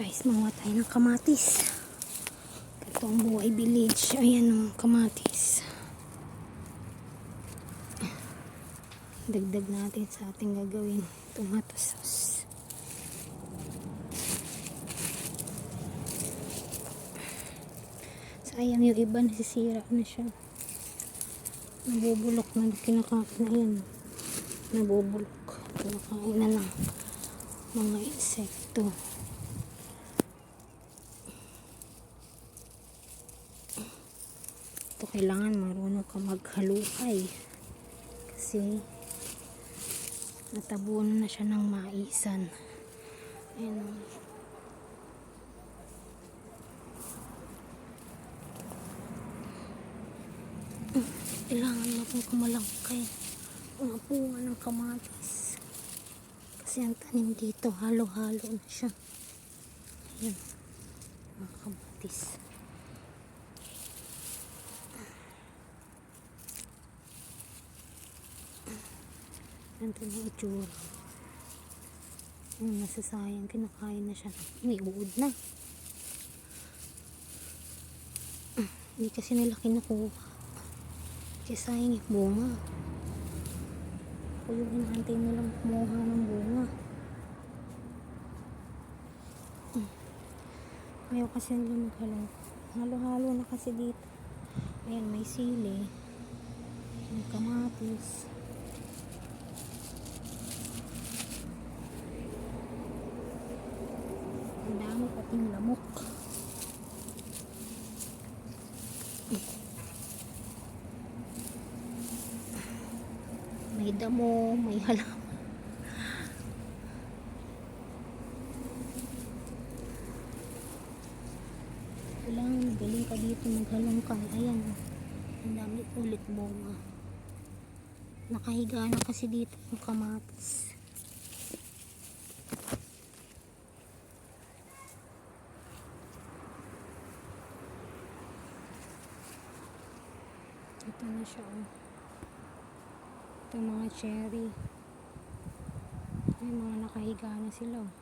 Guys, mamuha tayo ng kamatis. Ito ang Buhay Village. Ayan o, kamatis. Dagdag natin sa ating gagawin tomato sauce. Sayang yung iba, nasisira na siya. Nabubulok na, kinakain na yan. Nabubulok. Kinakain na lang mga insekto. Ito kailangan marunong ka maghalukay kasi natabunan na siya ng maisan. Ayan o. Kailangan natin kumalangkay mga bunga ng kamatis kasi ang tanim dito halo-halo na siya. Ayan mga kamatis. Ganito na itsura. Yung nasasayang, kinakain na siya. May uod na. Hindi kasi nila kinukuha. Kasi sayang yung bunga. Kaya yung hinahantay nilang kumuha ng bunga. Ayaw kasi nila maghalo. Halo-halo na kasi dito. Ayan, may sili. May kamatis. Ang dami pating lamok. May damo, may halaman. Kailangan magaling ka dito maghalongkay. Ayan, ang dami ulit bunga. Nakahiga na kasi dito yung kamatis. Ito na siya oh. Ito mga cherry. Ay, mga nakahiga na sila oh.